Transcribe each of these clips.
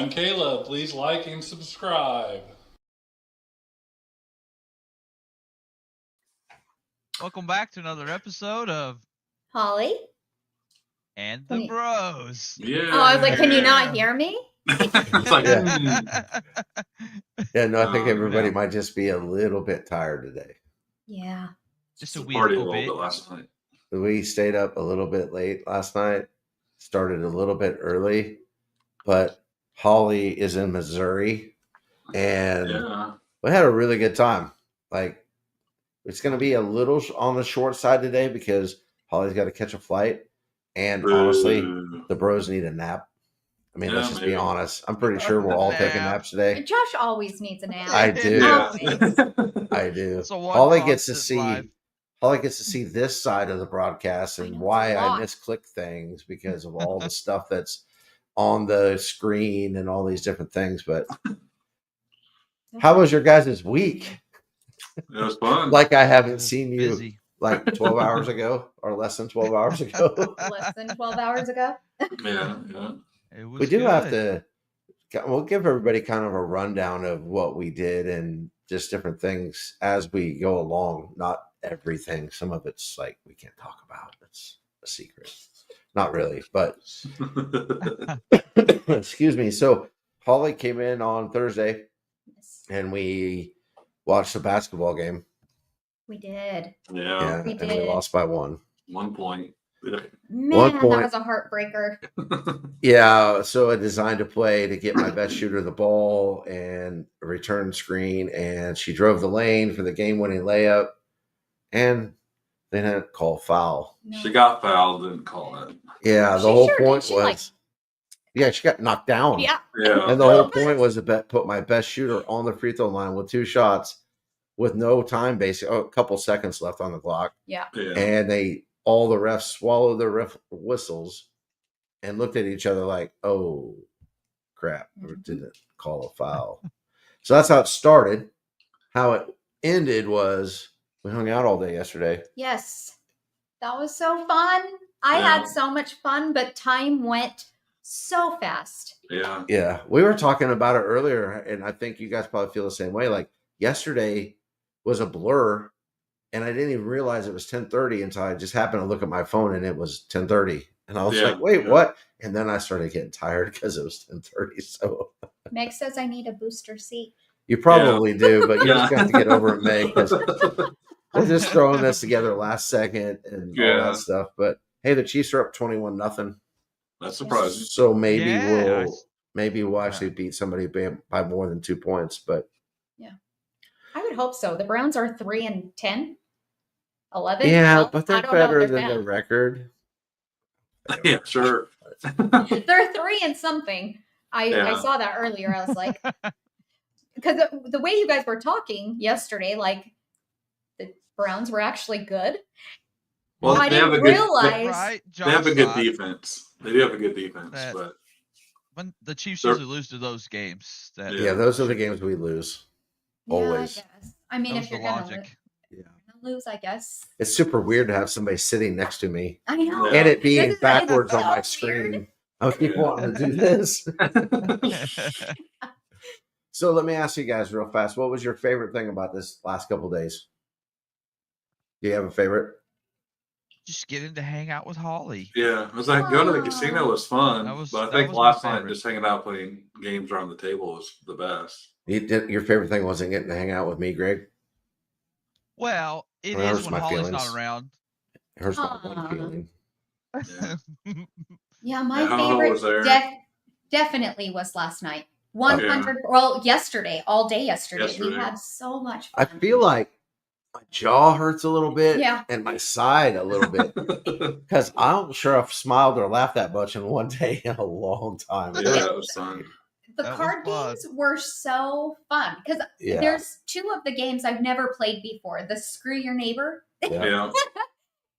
I'm Caleb. Please like and subscribe. Welcome back to another episode of Holly and the Bros. Yeah. Oh, I was like, can you not hear me? It's like, Yeah, no, I think everybody yeah. might just be a little bit tired today. Yeah. Just a wee party a little little bit. bit last night. We stayed up a little bit late last night, started a little bit early, but Holly is in Missouri, and we had a really good time. Like, it's going to be a little on the short side today because Holly's got to catch a flight, and honestly, the bros need a nap. I mean, let's just be honest. I'm pretty sure we're all taking naps today. Josh always needs a nap. I do. I do. Holly gets to see this side of the broadcast and why I misclick things because of all the stuff that's on the screen and all these different things. But how was your guys' week? It was fun. Like I haven't seen you busy. like 12 hours ago or less than 12 hours ago. Less than 12 hours ago. Yeah. We do have to. We'll give everybody kind of a rundown of what we did and just different things as we go along. Not everything. Some of it's like we can't talk about. It's a secret. Not really, but excuse me. So Holly came in on Thursday and we watched the basketball game. We did. Yeah. We and we lost by 1 point. Man, that was a heartbreaker. Yeah, so I designed a play to get my best shooter the ball and a return screen, and she drove the lane for the game-winning layup, and they didn't call foul. No. She got fouled, didn't call it. Yeah, the whole point was... Yeah, she got knocked down. Yeah. And the whole point was to put my best shooter on the free throw line with 2 shots with no time, basically, a couple seconds left on the clock. Yeah. And all the refs swallowed their ref whistles and looked at each other like, oh, crap, didn't call a foul. So that's how it started. How it ended was we hung out all day yesterday. Yes. That was so fun. I had so much fun, but time went so fast. Yeah. We were talking about it earlier, and I think you guys probably feel the same way. Like yesterday was a blur. And I didn't even realize it was 10:30 until I just happened to look at my phone and it was 10:30. And I was like, wait, what? And then I started getting tired because it was 10:30. So Meg says I need a booster seat. You probably do, but you just got to get over it, Meg. Because we're just throwing this together last second and all that stuff. But hey, the Chiefs are up 21-0. That's surprising. So maybe we'll actually beat somebody by more than 2 points. But I would hope so. The Browns are 3-10, 11. Yeah, well, but they're better than the record. Yeah, sure. They're 3 and something. I saw that earlier. I was like, because the way you guys were talking yesterday, like the Browns were actually good. Well, I didn't realize they have a good defense. They do have a good defense, but when the Chiefs usually lose to those games, those are the games we lose. Always. I mean, if you're gonna lose, I guess. It's super weird to have somebody sitting next to me. I know. And it being backwards on my screen. I keep wanting to do this. So let me ask you guys real fast. What was your favorite thing about this last couple of days? Do you have a favorite? Just getting to hang out with Holly. Yeah, I was like, going to the casino was fun. But I think last night just hanging out playing games around the table was the best. Your favorite thing wasn't getting to hang out with me, Greg? Well, it is when Holly's not around. It hurts my one feeling. Yeah, my favorite definitely was last night. 100. Well, yesterday, all day yesterday. We had so much fun. I feel like my jaw hurts a little bit and my side a little bit because I'm sure I've smiled or laughed that much in one day in a long time. Yeah, it was fun. The card games were so fun because there's 2 of the games I've never played before. The Screw Your Neighbor. Yeah.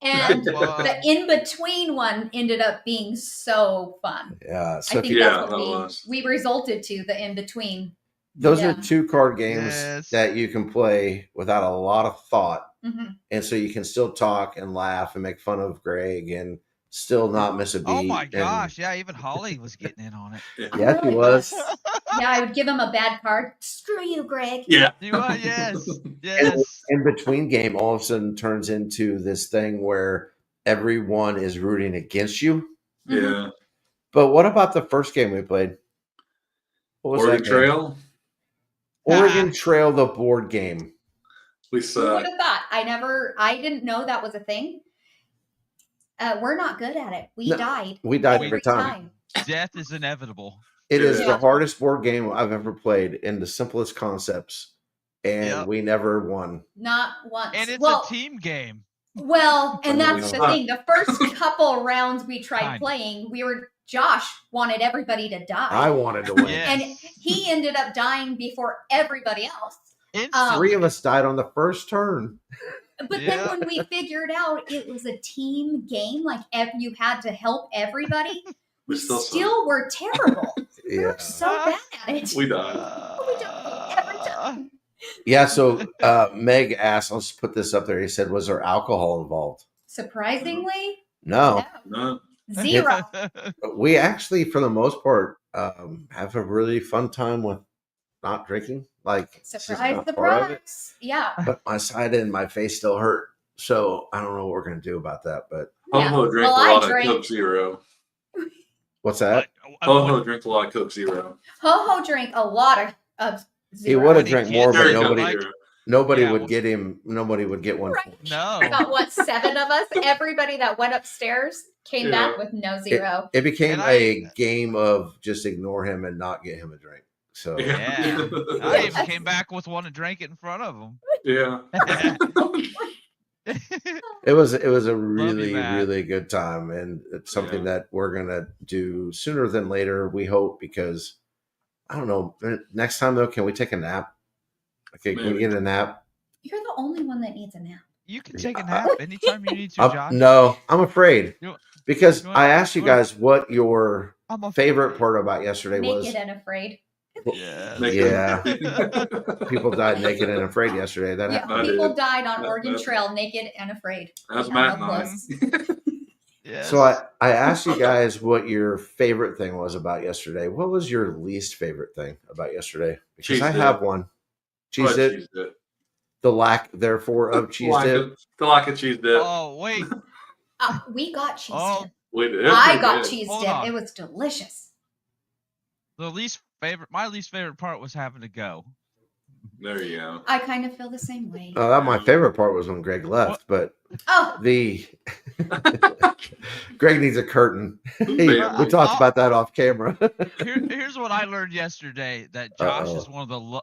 And the in-between one ended up being so fun. Yeah. So I think that's what we resulted to, the in-between. Those are 2 card games that you can play without a lot of thought. Mm-hmm. And so you can still talk and laugh and make fun of Greg and still not miss a beat. Oh my gosh. Yeah, even Holly was getting in on it. Yeah, she was. Yeah, I would give him a bad card. Screw you, Greg. Yeah. Yes. Yes. In between game, all of a sudden turns into this thing where everyone is rooting against you. Yeah. But what about the first game we played? What was Oregon that game? Trail. Oregon Trail, the board game. We Who suck. would have thought? I didn't know that was a thing. We're not good at it. We died. We died every time. Death is inevitable. It is the hardest board game I've ever played in the simplest concepts. And we never won. Not once. And it's a team game. Well, and that's the thing. The first couple rounds we tried playing, Josh wanted everybody to die. I wanted to win. And he ended up dying before everybody else. 3 of us died on the first turn. But then when we figured out it was a team game, like you had to help everybody, we still were terrible. We were so bad at it. We died. We died every time. Yeah, so Meg asked, I'll just put this up there. He said, was there alcohol involved? Surprisingly, no. 0. We actually, for the most part, have a really fun time with not drinking. Like, surprise. Yeah. But my side and my face still hurt. So I don't know what we're going to do about that. But Ho-Ho drank a lot of Coke Zero. What's that? Ho-Ho drank a lot of Coke Zero. Ho-Ho drank a lot of Zero. He would have drank more, but nobody Yeah, would get him. Nobody would get one. Right. No. About what, 7 of us? Everybody that went upstairs came back with no zero. It became a game of just ignore him and not get him a drink. So yeah, I even came back with one and drank it in front of him. Yeah. It was a really, really good time, and it's something that we're gonna do sooner than later, we hope, because I don't know. Next time though, can we take a nap? Okay, can we get a nap? You're the only one that needs a nap. You can take a nap anytime you need to, Josh. No, I'm afraid because I asked you guys what your favorite part about yesterday was. Naked and afraid. Yeah. People died naked and afraid yesterday. That happened. People died on Oregon Trail naked and afraid. That's Matt and I. So I asked you guys what your favorite thing was about yesterday. What was your least favorite thing about yesterday? Because I have one. Cheese dip. The lack, therefore, of cheese dip. The lack of cheese dip. Oh, wait. We got cheese dip. I got cheese dip. It was delicious. My least favorite part was having to go. There you go. I kind of feel the same way. My favorite part was when Greg left, but Greg needs a curtain. We talked about that off camera. Here's what I learned yesterday: that Josh is one of the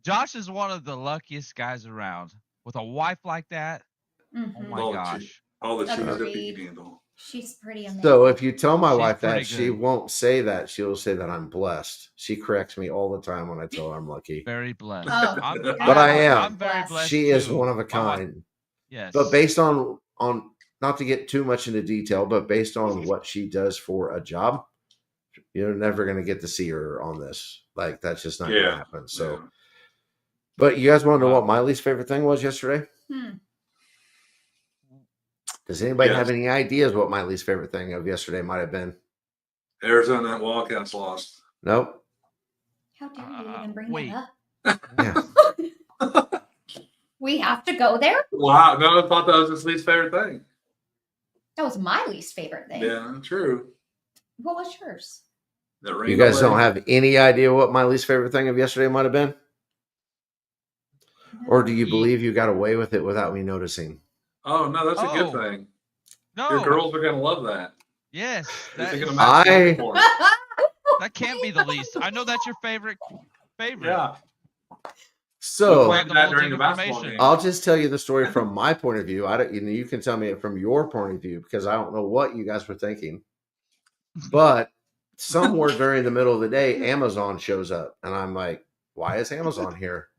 Josh is one of the luckiest guys around with a wife like that. Mm-hmm. Oh my gosh! All the cheese that you can handle. She's pretty amazing. So if you tell my wife that, she won't say that. She'll say that I'm blessed. She corrects me all the time when I tell her I'm lucky. Very blessed. But I am. I'm very blessed. She is one of a kind. Yes. But based on not to get too much into detail, but based on what she does for a job, you're never going to get to see her on this. Like, that's just not going to happen. So, but you guys want to know what my least favorite thing was yesterday? Does anybody have any ideas what my least favorite thing of yesterday might have been? Arizona Wildcats lost. Nope. How dare you even bring that up? Yeah. We have to go there? Wow. No, I thought that was his least favorite thing. That was my least favorite thing. Yeah, true. What was yours? You guys don't have any idea what my least favorite thing of yesterday might have been? Or do you believe you got away with it without me noticing? Oh, no, that's a good thing. No. Your girls are going to love that. Yes. That can't be the least. I know that's your favorite. Yeah. So I'll just tell you the story from my point of view. You can tell me it from your point of view because I don't know what you guys were thinking. But somewhere during the middle of the day, Amazon shows up. And I'm like, why is Amazon here?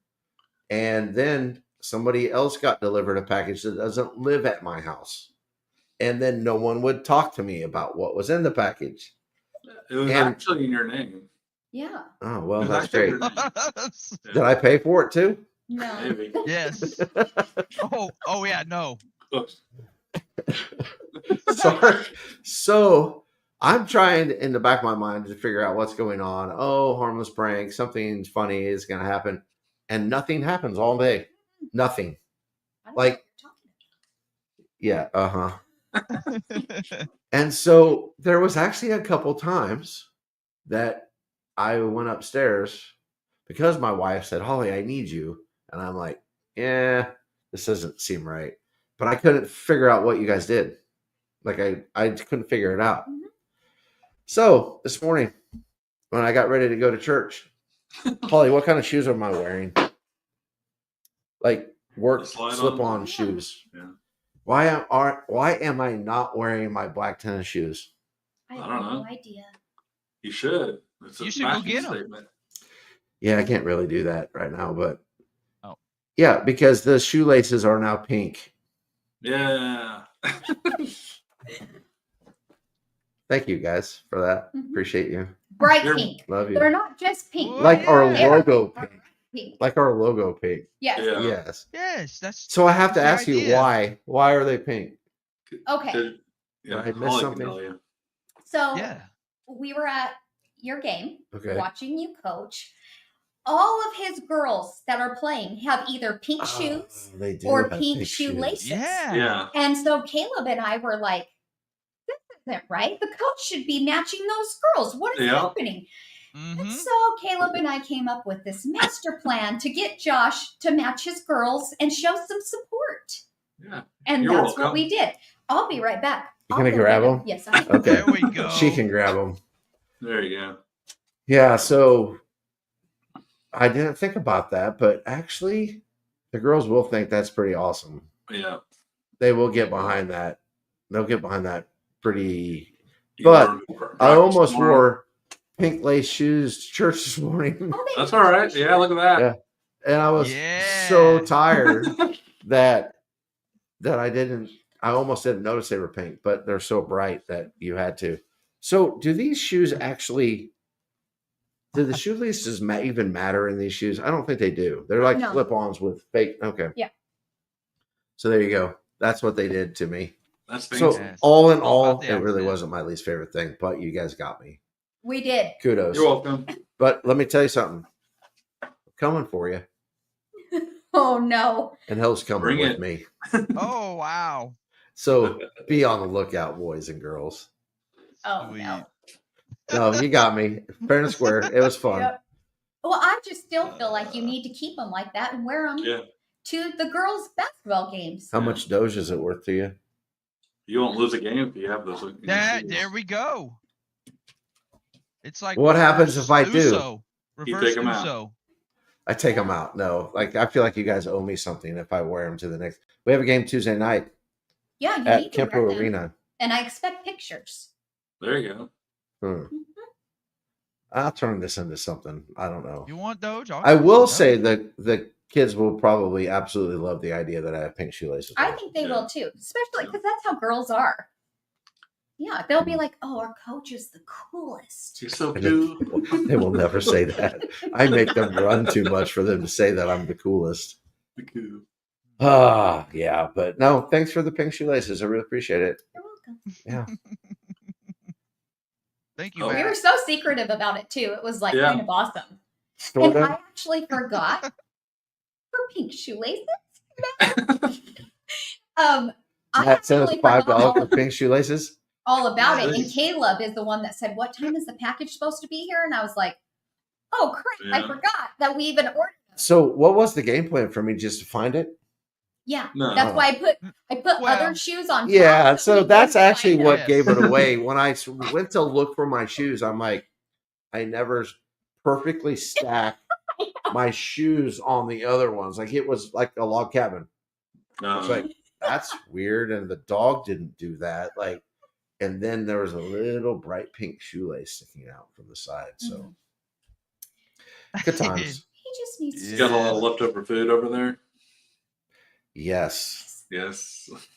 And then somebody else got delivered a package that doesn't live at my house. And then no one would talk to me about what was in the package. It was actually in your name. Yeah. Oh, well, that's great. Did I pay for it too? No. Maybe. Yes. Oh yeah, no. Sorry. So I'm trying in the back of my mind to figure out what's going on. Oh, harmless prank. Something funny is going to happen. And nothing happens all day. Nothing. Like, yeah, And so there was actually a couple times that I went upstairs because my wife said, Holly, I need you. And I'm like, yeah, this doesn't seem right. But I couldn't figure out what you guys did. Like I couldn't figure it out. Mm-hmm. So this morning when I got ready to go to church, Holly, what kind of shoes am I wearing? Like work slip-on shoes. Yeah. Why am I not wearing my black tennis shoes? I have no idea. You should. You should go get them. Yeah, I can't really do that right now, but yeah, because the shoelaces are now pink. Yeah. Thank you guys for that. Mm-hmm. Appreciate you. Bright pink. Love you. They're not just pink. Like our logo pink. Like our logo pink. Yes. Yeah. Yes. Yes. That's so I have to ask you why. Why are they pink? Okay. Yeah, I missed something. So we were at your game, watching you coach. All of his girls that are playing have either pink shoes or pink shoelaces. Yeah. And so Caleb and I were like, this isn't right. The coach should be matching those girls. What is happening? Mm-hmm. And so Caleb and I came up with this master plan to get Josh to match his girls and show some support. Yeah. And that's what we did. I'll be right back. You gonna grab them? Yes, I am. Okay. There we go. She can grab them. There you go. Yeah, so I didn't think about that, but actually the girls will think that's pretty awesome. Yeah. They will get behind that. They'll get behind that pretty. But I almost wore pink lace shoes to church this morning. That's all right. Yeah, look at that. Yeah. And I was so tired that I almost didn't notice they were pink, but they're so bright that you had to. So do these shoes actually, do the shoelaces even matter in these shoes? I don't think they do. They're like slip-ons with fake. Okay. Yeah. So there you go. That's what they did to me. That's so all in all, it really wasn't my least favorite thing, but you guys got me. We did. Kudos. You're welcome. But let me tell you something. I'm coming for you. Oh no. And hell's coming with me. Oh wow. So be on the lookout, boys and girls. Oh no. No, you got me. Fair and square. It was fun. Yep. Well, I just still feel like you need to keep them like that and wear them to the girls' basketball games. How much Doge is it worth to you? You won't lose a game if you have those. There we go. It's like what happens if I do? You take them out. I take them out. No, like I feel like you guys owe me something if I wear them to the next. We have a game Tuesday night. Yeah, you at need to Kemper wear them. Arena, and I expect pictures. There you go. Mm-hmm. I'll turn this into something. I don't know. You want Doge? I will say that the kids will probably absolutely love the idea that I have pink shoelaces. I think they will too, especially because that's how girls are. Yeah, they'll be like, "Oh, our coach is the coolest." You're so cool. They will never say that. I make them run too much for them to say that I'm the coolest. The cool. Yeah, but no, thanks for the pink shoelaces. I really appreciate it. You're welcome. Yeah. Thank you. We were so secretive about it too. It was like kind of awesome. Sort and I actually forgot for pink shoelaces. That says $5 for pink shoelaces. All about it. And Caleb is the one that said, "What time is the package supposed to be here?" And I was like, "Oh crap! I forgot that we even ordered." So, what was the game plan for me? Just to find it? Yeah, that's why I put other shoes on. Yeah, so that's actually what gave it away. When I went to look for my shoes, I'm like, I never perfectly stacked my shoes on the other ones. Like it was like a log cabin. It's like that's weird, and the dog didn't do that. Like, and then there was a little bright pink shoelace sticking out from the side. So good times. He just needs to. Got a lot of leftover food over there. Yes.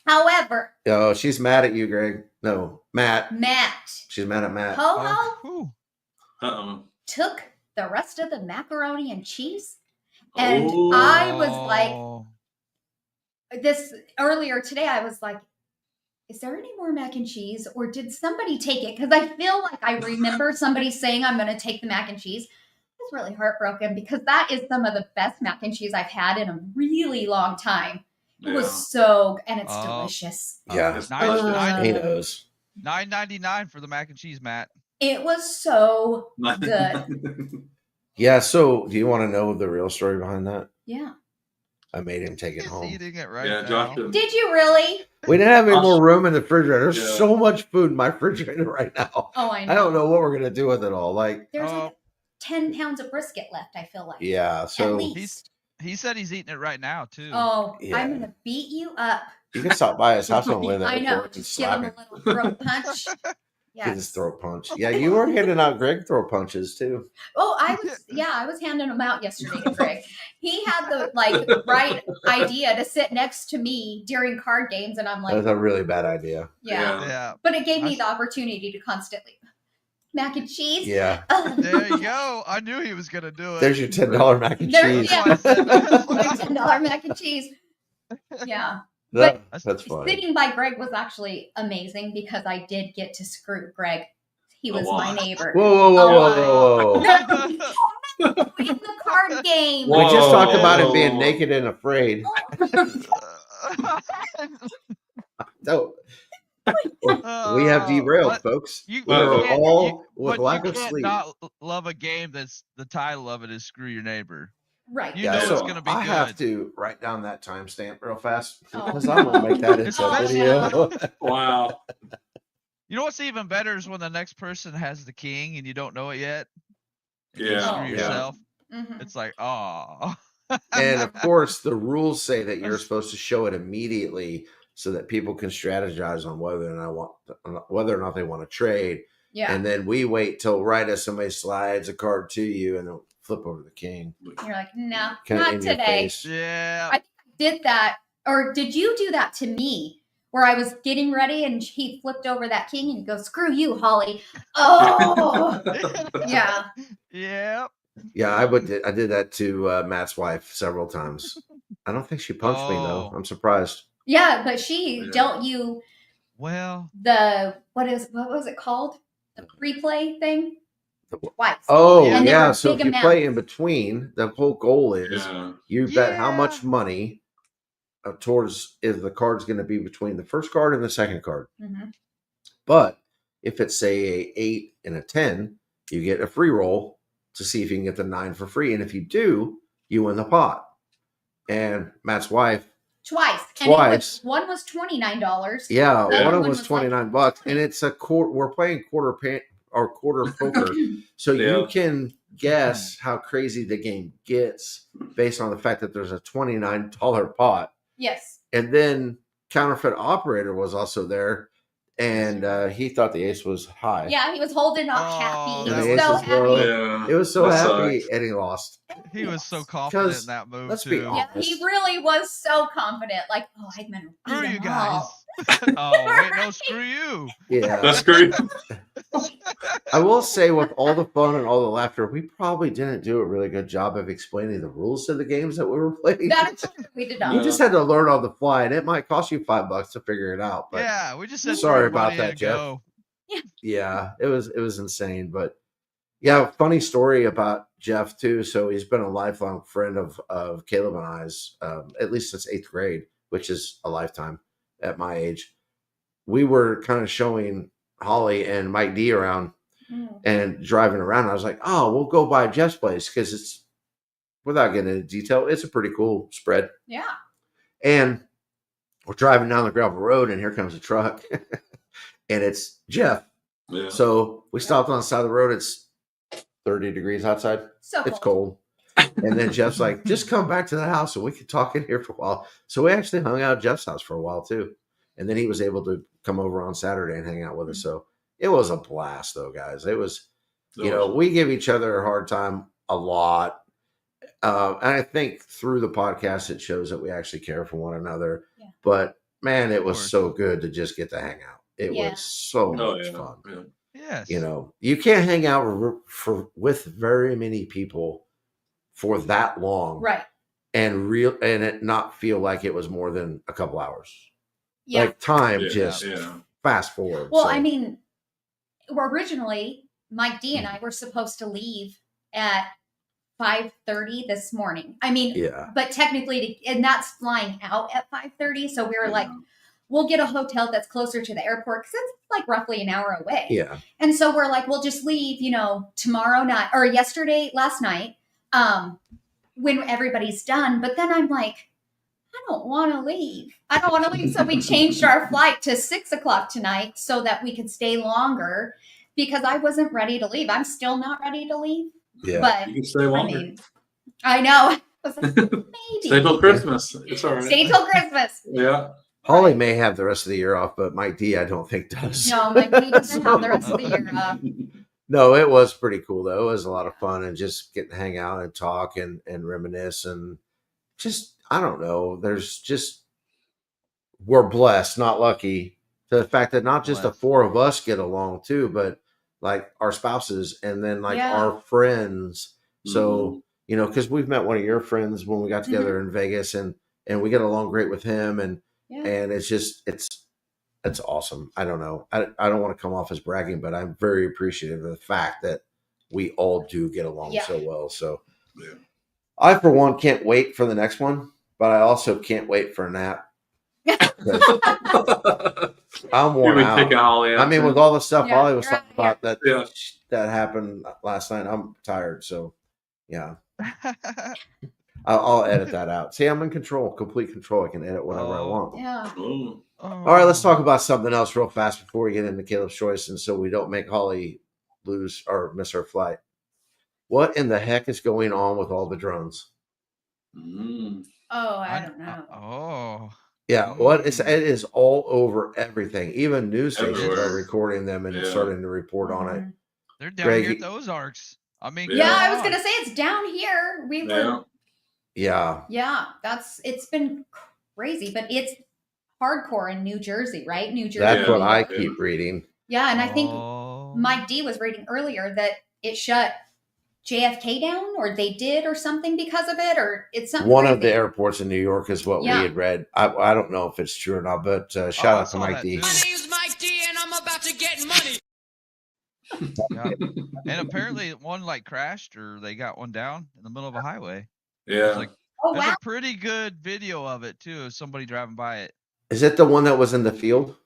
However. Oh, she's mad at you, Greg. No, Matt. She's mad at Matt. Ho-Ho took the rest of the macaroni and cheese. And I was like, this earlier today, I was like, is there any more mac and cheese, or did somebody take it? Because I feel like I remember somebody saying, I'm going to take the mac and cheese. I was really heartbroken because that is some of the best mac and cheese I've had in a really long time. It was so, and it's delicious. Yeah, It's potatoes. $9.99 for the mac and cheese, Matt. It was so good. Yeah. So, do you want to know the real story behind that? Yeah. I made him take it He's home. eating it right Yeah, now. Josh. Did you really? We didn't have any more room in the refrigerator. There's Yeah. so much food in my refrigerator right now. Oh, I know. I don't know what we're gonna do with it all. Like, There's like 10 pounds of brisket left, I feel like. yeah. So At least. He said he's eating it right now too. Oh, Yeah. I'm gonna beat you up. you can stop by his house on the way there I know. and Just give slap him him. a little throat punch. Get his Yes. throat punch. Yeah, you were handing out Greg throat punches too. Oh, I was handing them out yesterday to Greg. He had the right idea to sit next to me during card games, and I'm That was like, a really bad idea. yeah. Yeah. But it gave me the opportunity to constantly mac and cheese. Yeah. There you go. I knew he was gonna do it. There's your $10 mac and There- cheese. yeah. $10 mac and cheese. Yeah. That's funny. Sitting by Greg was actually amazing because I did get to screw Greg. He was my neighbor. Whoa. In the card game. We just talked about him Whoa. being naked and afraid. So we have derailed, But folks. You, We are can't- all with but lack you of can't sleep. not love a game that's the title of it is Screw Your Neighbor. Right. You Yeah, know so it's gonna be I good. have to write down that timestamp real fast Oh. because I'm gonna make that into a video. Wow. You know what's even better is when the next person has the king and you don't know it yet. And you Yeah. screw Yeah. yourself. Mhm. It's like, oh. And of course, the rules say that you're supposed to show it immediately so that people can strategize on whether or not they want to trade. Yeah. And then we wait till right as somebody slides a card to you and they'll flip over the king. You're like, no, Kinda not in your today. face. Yeah. I did that, or did you do that to me? Where I was getting ready and he flipped over that king and he goes, "Screw you, Holly." Oh, yeah. Yeah. Yeah, I did that to Matt's wife several times. I don't think she punched me though. Oh. I'm surprised. Yeah, but she Yeah. dealt you Well, what was it called? The replay thing? Twice. Oh And they yeah, were so if big you play in amounts. between, the whole goal is Yeah. you bet how Yeah. much money towards if the card's going to be between the first card and the second card. Mhm. But if it's say a 8 and a 10, you get a free roll to see if you can get the 9 for free, and if you do, you win the pot. And Matt's wife, Twice. Twice. And one was $29. yeah, The other one of them one was was like $29, and it's a quarter. We're playing quarter poker, so you Yeah. can guess how crazy the game gets based on the fact that there's a $29 pot. Yes. And then counterfeit operator was also there, and he thought the ace was high. Yeah, he was holding up Oh, happy. He that was was- so Ace is low. happy. Yeah. It was so That happy, sucks. and he lost. he was so confident Because in that move let's be too. Yeah, he really was so confident. Like, oh, I'm gonna Screw beat you them guys. all. Oh wait, no, screw you. Yeah, That's great. I will say, with all the fun and all the laughter, we probably didn't do a really good job of explaining the rules to the games that we were playing. That's true. We did not. You just had to learn on the fly, and it might cost you $5 to figure it out. But Yeah, we just said Sorry throw about money that, and Jeff. go. yeah, it was insane. But yeah, funny story about Jeff too. So he's been a lifelong friend of Caleb and I's, at least since 8th grade, which is a lifetime at my age. We were kind of showing Holly and Mike D around Mm. and driving around. I was like, oh, we'll go by Jeff's place because it's, without getting into detail, it's a pretty cool spread. Yeah. And we're driving down the gravel road, and here comes a truck, and it's Jeff. Yeah. So we stopped on the side of the road. It's 30 degrees outside. So It's cold. cold. And then Jeff's like, just come back to the house and we could talk in here for a while. So we actually hung out at Jeff's house for a while too. And then he was able to come over on Saturday and hang out with us. So it was a blast though, guys. It was, you know, we give each other a hard time a lot. And I think through the podcast, it shows that we actually care for one another. Yeah. But man, it was course. so good to just get to hang out. It Yeah. was so Oh, much yeah. fun. Yeah. Yes. You know, you can't hang out with very many people for that long, Right. and it not feel like it was more than a couple hours. Like time just fast forward. Well, I mean, originally Mike D and I were supposed to leave at 5:30 this morning. I mean, but technically, and that's flying out at 5:30. So we were like, we'll get a hotel that's closer to the airport because it's like roughly an hour away. Yeah. And so we're like, we'll just leave, tomorrow night or last night, when everybody's done. But then I'm like, I don't want to leave. So we changed our flight to 6:00 tonight so that we could stay longer because I wasn't ready to leave. I'm still not ready to leave. Yeah. But you can stay longer. I know. Maybe. Stay till Christmas. It's all right. Stay till Christmas. Yeah. Holly may have the rest of the year off, but Mike D, I don't think does. No, Mike D doesn't have the rest of the year off. No, it was pretty cool though. It was a lot of fun and just getting to hang out and talk and reminisce and just, I don't know. We're blessed, not lucky, to the fact that not just the four of us get along too, but like our spouses and then like our friends. So, because we've met one of your friends when we got together in Vegas and we get along great with him and it's just, it's awesome. I don't know. I don't want to come off as bragging, but I'm very appreciative of the fact that we all do get along so well. So I, for one, can't wait for the next one, but I also can't wait for a nap. I'm worn out. I mean, with all the stuff Holly was talking about that happened last night, I'm tired. So, I'll edit that out. See, I'm in control, complete control. I can edit whatever I want. Yeah. All right, let's talk about something else real fast before we get into Caleb's choice, and so we don't make Holly lose or miss her flight. What in the heck is going on with all the drones? Oh, I don't know. Yeah, it is all over everything. Even news stations are recording them and starting to report on it. They're down here at the Ozarks. I mean, I was gonna say it's down here. We were. Yeah. It's been crazy, but it's hardcore in New Jersey, right? New Jersey. That's what I keep reading. Yeah, and I think Mike D was reading earlier that it shut JFK down, or they did, or something because of it, or it's something. One of the airports in New York is what we had read. I don't know if it's true or not, but shout out to Mike D. My name's Mike D, and I'm about to get money. And apparently one crashed, or they got one down in the middle of a highway. Yeah. There's a pretty good video of it too, of somebody driving by it. Is it the one that was in the field?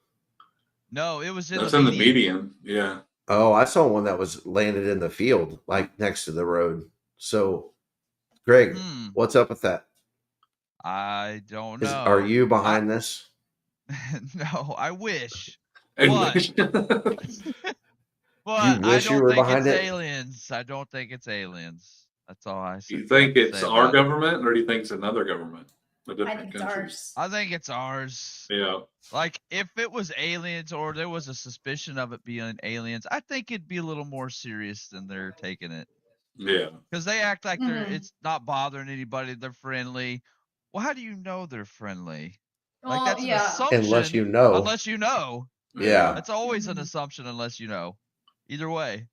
No, it was in the median. Yeah. Oh, I saw one that was landed in the field, next to the road. So, Greg, what's up with that? I don't know. Are you behind this? No, I wish. But you wish you were behind it? Aliens. I don't think it's aliens. That's all I say. You think it's our government, or do you think it's another government? I think it's ours. I think it's ours. Yeah. If it was aliens, or there was a suspicion of it being aliens, I think it'd be a little more serious than they're taking it. Yeah. Because they act like it's not bothering anybody. They're friendly. Well, how do you know they're friendly? That's an assumption. Unless you know. Unless you know. Yeah. That's always an assumption unless you know. Either way.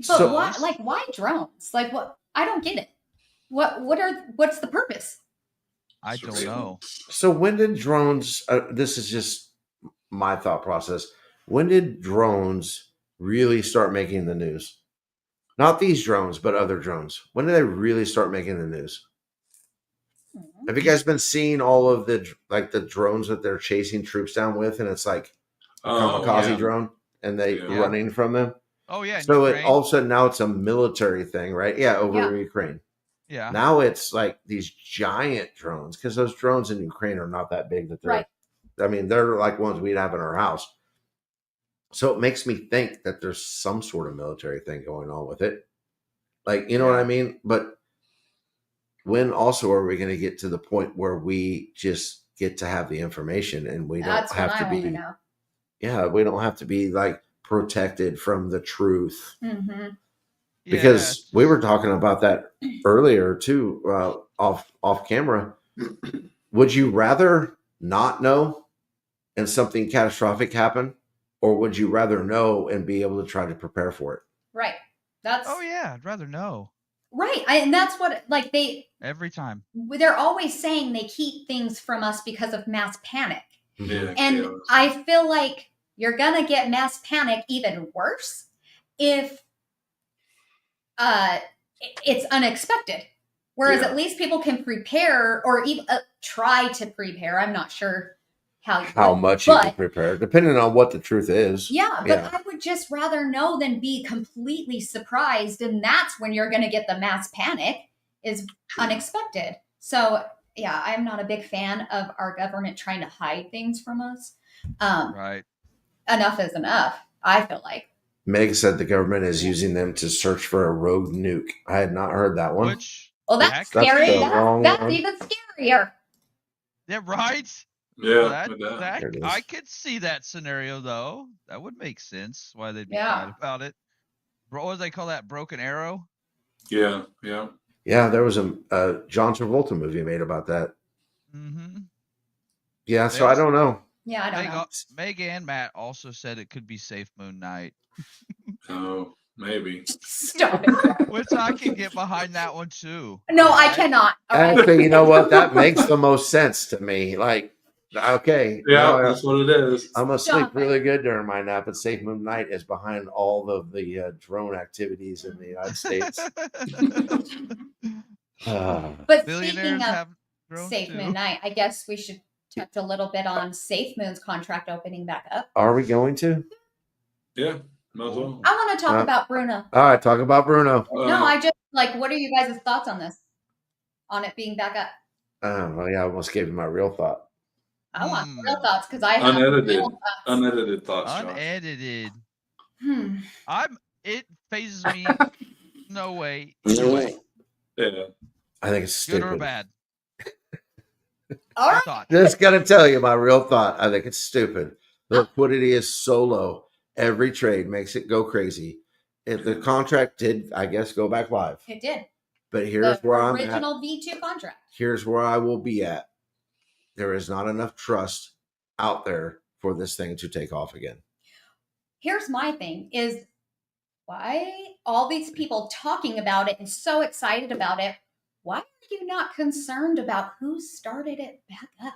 But why drones? What? I don't get it. What's the purpose? I don't know. So when did drones, this is just my thought process. When did drones really start making the news? Not these drones, but other drones. When did they really start making the news? Have you guys been seeing all of the drones that they're chasing troops down with? And it's like a kamikaze drone and they running from them. Oh yeah. So all of a sudden now it's a military thing, right? Yeah. Over Ukraine. Yeah. Now it's these giant drones, because those drones in Ukraine are not that big that they're, right. I mean, they're like ones we'd have in our house. So it makes me think that there's some sort of military thing going on with it. You know what I mean? But when also are we going to get to the point where we just get to have the information and we don't have to be, we don't have to be protected from the truth. Mm-hmm. Because we were talking about that earlier too, off camera. Would you rather not know and something catastrophic happen, or would you rather know and be able to try to prepare for it? Right. I'd rather know. Right. And that's what every time they're always saying they keep things from us because of mass panic. Yeah, and chaos. I feel like you're gonna get mass panic even worse if it's unexpected. Whereas at least people can prepare or even try to prepare. I'm not sure how much you can prepare, depending on what the truth is. Yeah, but I would just rather know than be completely surprised, and that's when you're going to get the mass panic is unexpected. So yeah, I'm not a big fan of our government trying to hide things from us. Right. Enough is enough, I feel like. Meg said the government is using them to search for a rogue nuke. I had not heard that one. That's scary. That's even scarier. Yeah, right? Yeah. I could see that scenario, though. That would make sense why they'd be quiet about it. What do they call that? Broken Arrow? Yeah. Yeah, there was a John Travolta movie made about that. Mm-hmm. Yeah, so I don't know. Yeah, I don't know. Meg and Matt also said it could be Safe Moon Night. Oh, maybe. Stop it. Which I can get behind that one too. No, I cannot. Actually, you know what? That makes the most sense to me. Like, okay. Yeah, that's what it is. I'm going to sleep really good during my nap, but Safe Moon Night is behind all of the drone activities in the United States. But speaking of Safe Moon Night, I guess we should touch a little bit on Safe Moon's contract opening back up. Are we going to? Yeah, might as well. I want to talk about Bruno. All right, talk about Bruno. No, I just what are you guys' thoughts on this? On it being back up? Well, yeah, I almost gave you my real thought. I want real thoughts because I have unedited thoughts. Unedited. It phases me. No way. Yeah. I think it's stupid. Good or bad? All right. Just got to tell you my real thought. I think it's stupid. The liquidity is so low. Every trade makes it go crazy. If the contract did, I guess, go back live. It did. But here's where I'm at. Original V2 contract. Here's where I will be at. There is not enough trust out there for this thing to take off again. Here's my thing is why all these people talking about it and so excited about it, why are you not concerned about who started it back up?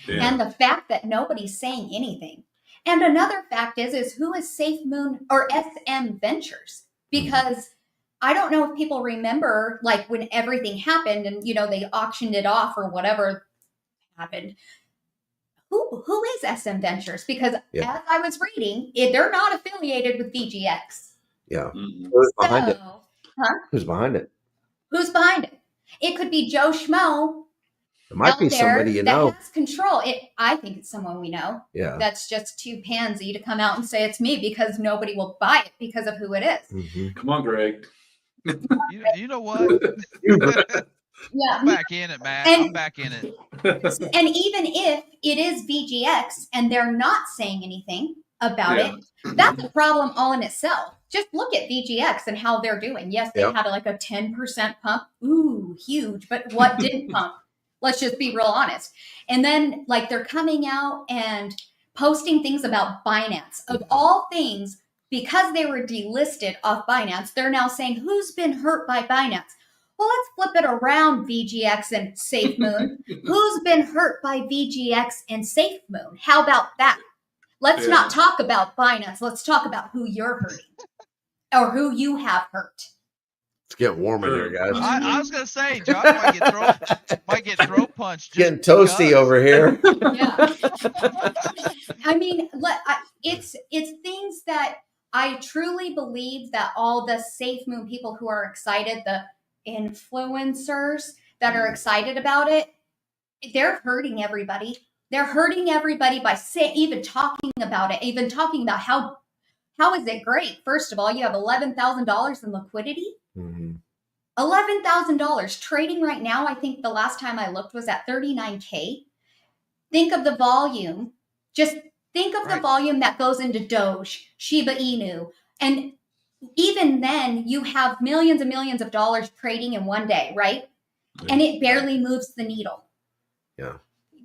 Yeah. And the fact that nobody's saying anything. And another fact is who is Safe Moon or SM Ventures? Because I don't know if people remember like when everything happened and, they auctioned it off or whatever happened. Who is SM Ventures? Because as I was reading, they're not affiliated with VGX. Yeah. Who's behind it? Huh? Who's behind it? Who's behind it? It could be Joe Schmo. It might be somebody you know. That has control. I think it's someone we know. Yeah. That's just too pansy to come out and say it's me because nobody will buy it because of who it is. Mm-hmm. Come on, Greg. You know what? Yeah. I'm back in it, Matt. I'm back in it. And even if it is VGX and they're not saying anything about it, that's a problem all in itself. Just look at VGX and how they're doing. Yes, they had like a 10% pump. Ooh, huge. But what didn't pump? Let's just be real honest. And then like they're coming out and posting things about Binance. Of all things, because they were delisted off Binance, they're now saying, who's been hurt by Binance? Well, let's flip it around, VGX and Safe Moon. Who's been hurt by VGX and Safe Moon? How about that? Let's not talk about Binance. Let's talk about who you're hurting or who you have hurt. It's getting warm in here, guys. I was going to say, Josh might get throat punched. Getting toasty over here. Yeah. I mean, it's things that I truly believe that all the Safe Moon people who are excited, the influencers that are excited about it, they're hurting everybody. They're hurting everybody by even talking about it, even talking about how is it great. First of all, you have $11,000 in liquidity. Mm-hmm. $11,000 trading right now. I think the last time I looked was at 39K. Think of the volume. Just think of the volume that goes into Doge, Shiba Inu, and even then, you have millions and millions of dollars trading in one day, right? Yeah. And it barely moves the needle. Yeah.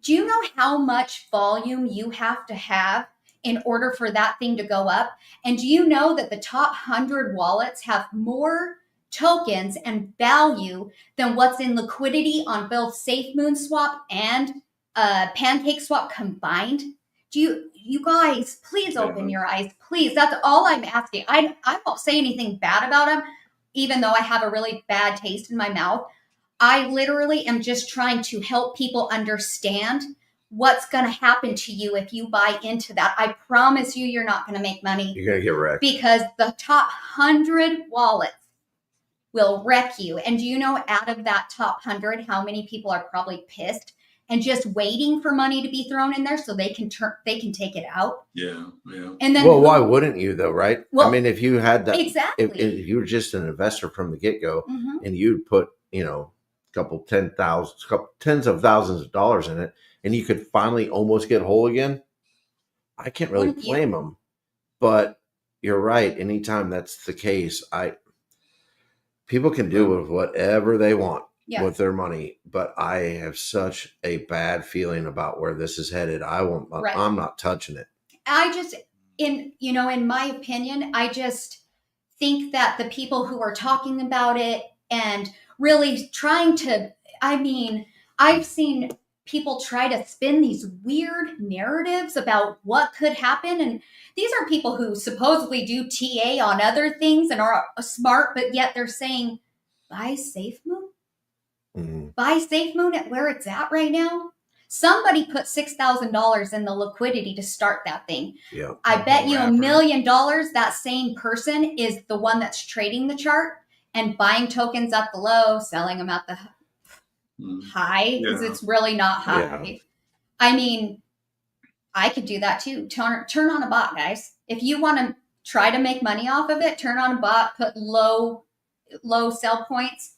Do you know how much volume you have to have in order for that thing to go up? And do you know that the top 100 wallets have more tokens and value than what's in liquidity on both Safe Moon Swap and Pancake Swap combined? you guys, please open your eyes, please. That's all I'm asking. I won't say anything bad about them, even though I have a really bad taste in my mouth. I literally am just trying to help people understand what's going to happen to you if you buy into that. I promise you're not going to make money. You're going to get wrecked. Because the top 100 wallets will wreck you. And do you know, out of that top 100, how many people are probably pissed and just waiting for money to be thrown in there so they can take it out? Yeah. And then, well, why wouldn't you though, right? Well, I mean, if you had that, exactly. If you were just an investor from the get-go, and you'd put, tens of thousands of dollars in it, and you could finally almost get whole again, I can't really blame them. But you're right. Anytime that's the case, people can do with whatever they want with their money. But I have such a bad feeling about where this is headed. I'm not touching it. I just, in my opinion, I just think that the people who are talking about it and really trying to, I've seen people try to spin these weird narratives about what could happen. And these are people who supposedly do TA on other things and are smart, but yet they're saying, buy SafeMoon? Buy SafeMoon at where it's at right now? Somebody put $6,000 in the liquidity to start that thing. Yeah. I bet you $1 million that same person is the one that's trading the chart and buying tokens at the low, selling them at the high, because it's really not high. Yeah. I could do that too. Turn on a bot, guys. If you want to try to make money off of it, turn on a bot, put low sell points,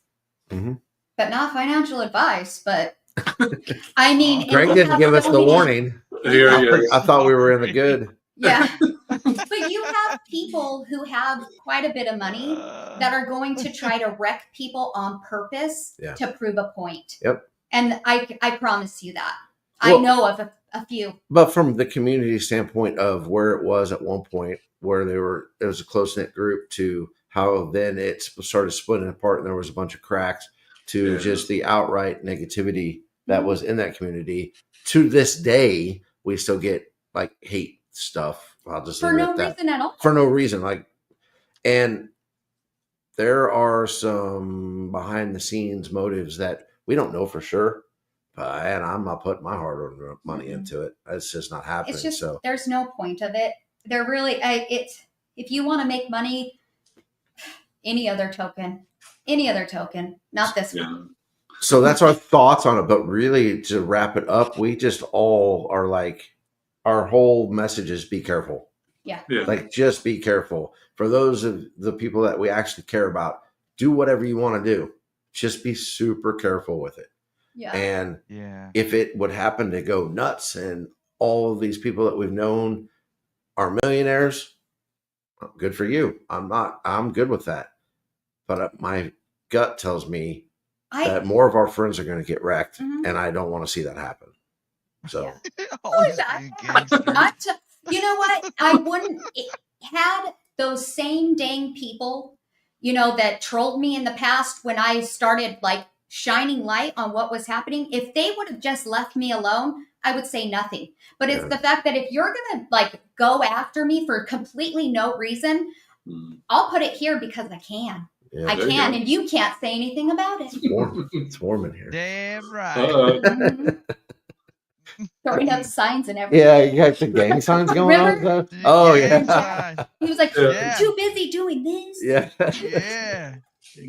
but not financial advice. But Greg didn't give us the warning. I thought we were in the good. Yeah. But you have people who have quite a bit of money that are going to try to wreck people on purpose to prove a point. Yep. And I promise you that. Well, I know of a few. But from the community standpoint of where it was at one point, where it was a close-knit group, to how then it started splitting apart and there was a bunch of cracks, to just the outright negativity that was in that community. To this day, we still get like hate stuff. I'll just for no reason at all. For no reason. And there are some behind the scenes motives that we don't know for sure. And I'm not putting my hard-earned money into it. It's just not happening. It's just, there's no point of it. They're really, if you want to make money, any other token, not this one. So that's our thoughts on it. But really, to wrap it up, we just all are like, our whole message is be careful. Yeah. Like, just be careful. For those of the people that we actually care about, do whatever you want to do. Just be super careful with it. Yeah. And if it would happen to go nuts and all of these people that we've known are millionaires, good for you. I'm good with that. But my gut tells me that more of our friends are going to get wrecked, and I don't want to see that happen. So, you know what? I wouldn't had those same dang people, that trolled me in the past when I started like shining light on what was happening. If they would have just left me alone, I would say nothing. But it's the fact that if you're going to like go after me for completely no reason, I'll put it here because I can. Yeah, I can, and you can't say anything about it. It's warm in here. Damn right. Throwing up signs and everything. Yeah, you got the gang signs going on. Oh yeah. He was like, too busy doing this. Yeah. Yeah.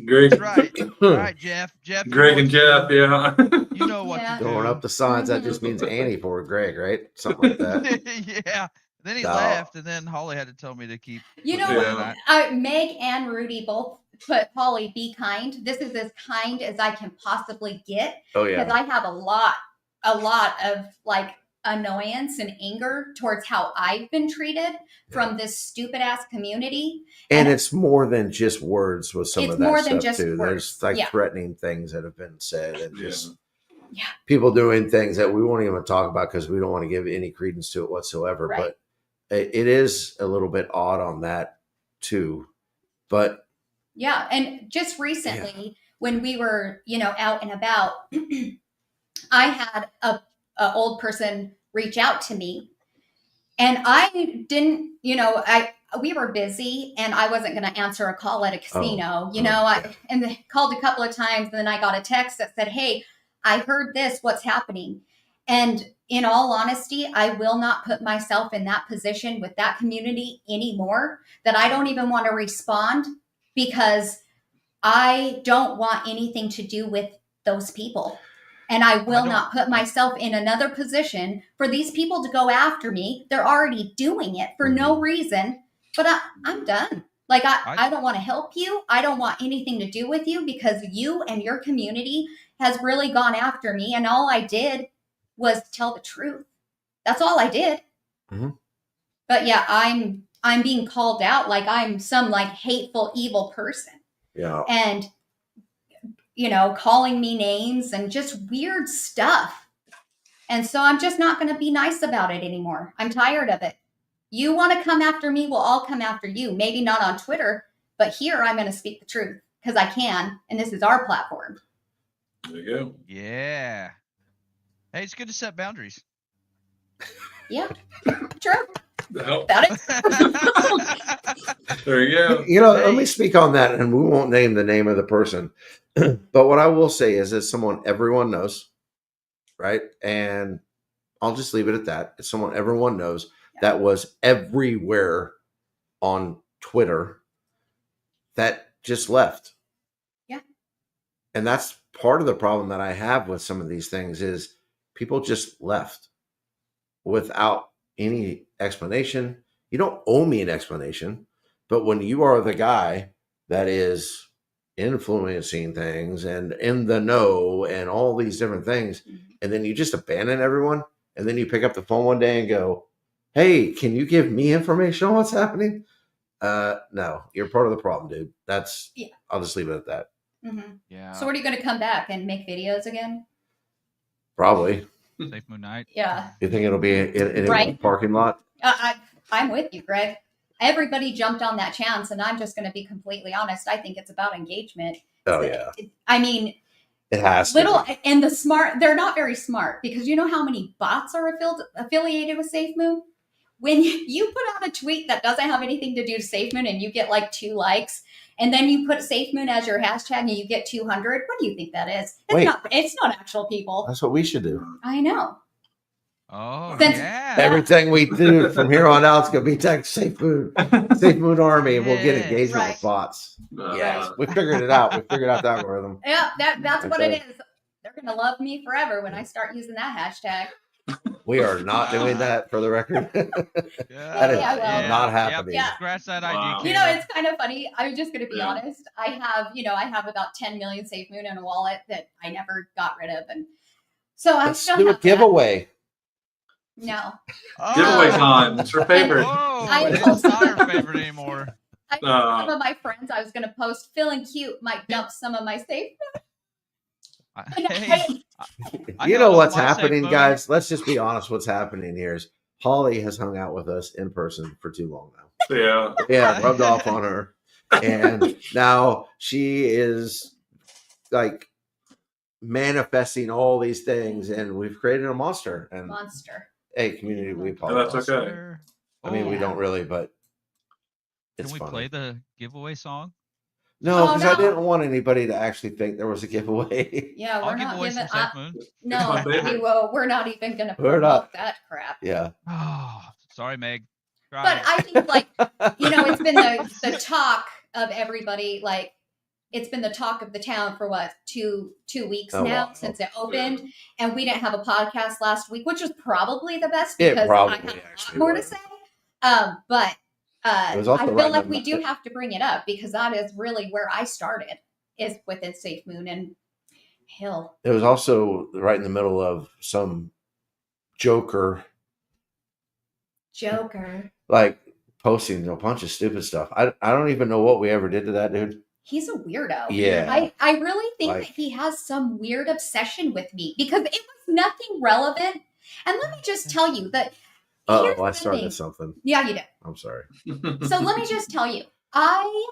Greg. That's right. All right, Jeff. Greg and Jeff, yeah. You know what to do. Throwing up the signs, that just means Annie for Greg, right? Something like that. Yeah. Then he left, and then Holly had to tell me to keep. Meg and Rudy both put, Holly, be kind. This is as kind as I can possibly get. Oh yeah. Because I have a lot of like annoyance and anger towards how I've been treated from this stupid ass community. And it's more than just words with some of that more stuff than just too. Words. There's like threatening things that have been said, and just people doing things that we won't even talk about because we don't want to give any credence to it whatsoever. Right. But it is a little bit odd on that too. But yeah, and just recently when we were, out and about, I had a old person reach out to me And I didn't, we were busy and I wasn't going to answer a call at a casino, and called a couple of times. And then I got a text that said, "Hey, I heard this, what's happening?" And in all honesty, I will not put myself in that position with that community anymore, that I don't even want to respond, because I don't want anything to do with those people. And I will not put myself in another position for these people to go after me. They're already doing it for no reason, but I'm done. Like, I don't want to help you. I don't want anything to do with you, because you and your community has really gone after me. And all I did was tell the truth. That's all I did. Mm-hmm. But yeah, I'm being called out like I'm some like hateful, evil person. Yeah. And, calling me names and just weird stuff. And so I'm just not going to be nice about it anymore. I'm tired of it. You want to come after me, we'll all come after you. Maybe not on Twitter, but here I'm going to speak the truth because I can. And this is our platform. There you go. Yeah. Hey, it's good to set boundaries. Yeah, true. No. About it. There you go. Let me speak on that, and we won't name the name of the person. But what I will say is, it's someone everyone knows, right? And I'll just leave it at that. It's someone everyone knows that was everywhere on Twitter that just left. Yeah. And that's part of the problem that I have with some of these things is people just left without any explanation. You don't owe me an explanation, but when you are the guy that is influencing things and in the know and all these different things, and then you just abandon everyone, and then you pick up the phone one day and go, "Hey, can you give me information on what's happening?" No, you're part of the problem, dude. I'll just leave it at that. Mm-hmm. Yeah. So what are you going to come back and make videos again? Probably. Safe Moon Night. Yeah. You think it'll be in a parking lot? I'm with you, Greg. Everybody jumped on that chance, and I'm just going to be completely honest. I think it's about engagement. Oh, yeah. I mean, it has little to. And the smart, they're not very smart, because you know how many bots are affiliated with Safe Moon? When you put out a tweet that doesn't have anything to do with Safe Moon and you get like 2 likes, and then you put Safe Moon as your hashtag and you get 200, what do you think that is? It's not actual people. That's what we should do. I know. Oh, yeah. Everything we do from here on out is going to be text Safe Moon Army, and we'll get engagement with bots. Yes, we figured it out. We figured out the algorithm. Yeah, that's what it is. They're going to love me forever when I start using that hashtag. We are not doing that, for the record. That is not happening. Yep. Scratch that idea. Wow. It's kind of funny. I'm just going to be honest. I have about 10 million Safe Moon in a wallet that I never got rid of, and so I still do a have giveaway. No. Giveaway time. It's her favorite. It's not her favorite anymore. I told some of my friends I was going to post feeling cute, might dump some of my Safe Moon. You know what's happening, guys? Let's just be honest. What's happening here is Holly has hung out with us in person for too long now. Yeah, rubbed off on her. And now she is like manifesting all these things, and we've created a monster. Hey, community, we apologize. That's okay. I mean, we don't really, but it's Can we funny. play the giveaway song? No, because I didn't want anybody to actually think there was a giveaway. Yeah, we're not giving up. No, we're not even going to promote that crap. Yeah. Oh, sorry, Meg. But I think, it's been the talk of everybody. Like, it's been the talk of the town for what, 2 weeks now since it opened, and we didn't have a podcast last week, which was probably the best because I have a lot more to say. But I feel like we do have to bring it up because that is really where I started, is within Safe Moon and Hill. It was also right in the middle of some joker, like posting a bunch of stupid stuff. I don't even know what we ever did to that dude. He's a weirdo. Yeah. I really think that he has some weird obsession with me because it was nothing relevant. And let me just tell you that. I started something. Yeah, you did. I'm sorry. So let me just tell you, I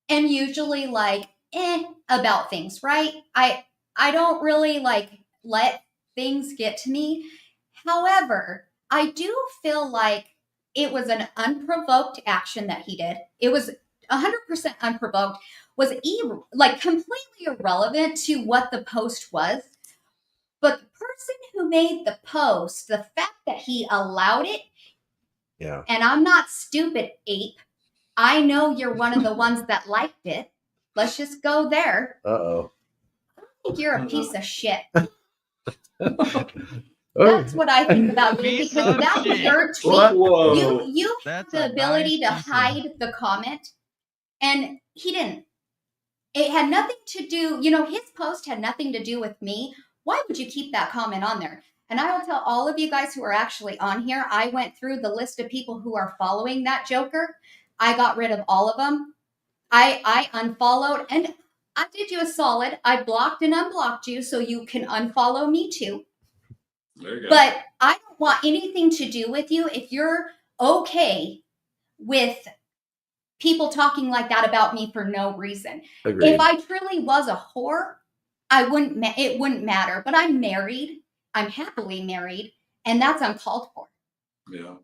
am usually about things, right? I don't really let things get to me. However, I do feel like it was an unprovoked action that he did. It was 100% unprovoked, was completely irrelevant to what the post was. But the person who made the post, the fact that he allowed it, and I'm not stupid, ape. I know you're one of the ones that liked it. Let's just go there. Uh-oh. I think you're a piece of shit. That's what I think about you, because that was your tweet. Whoa. You have the ability to hide the comment, and he didn't. It had nothing to do, his post had nothing to do with me. Why would you keep that comment on there? And I will tell all of you guys who are actually on here, I went through the list of people who are following that joker. I got rid of all of them. I unfollowed, and I did you a solid. I blocked and unblocked you so you can unfollow me too. There you go. But I don't want anything to do with you if you're okay with people talking like that about me for no reason. Agreed. If I truly was a whore, it wouldn't matter. But I'm married. I'm happily married, and that's uncalled for. Yeah.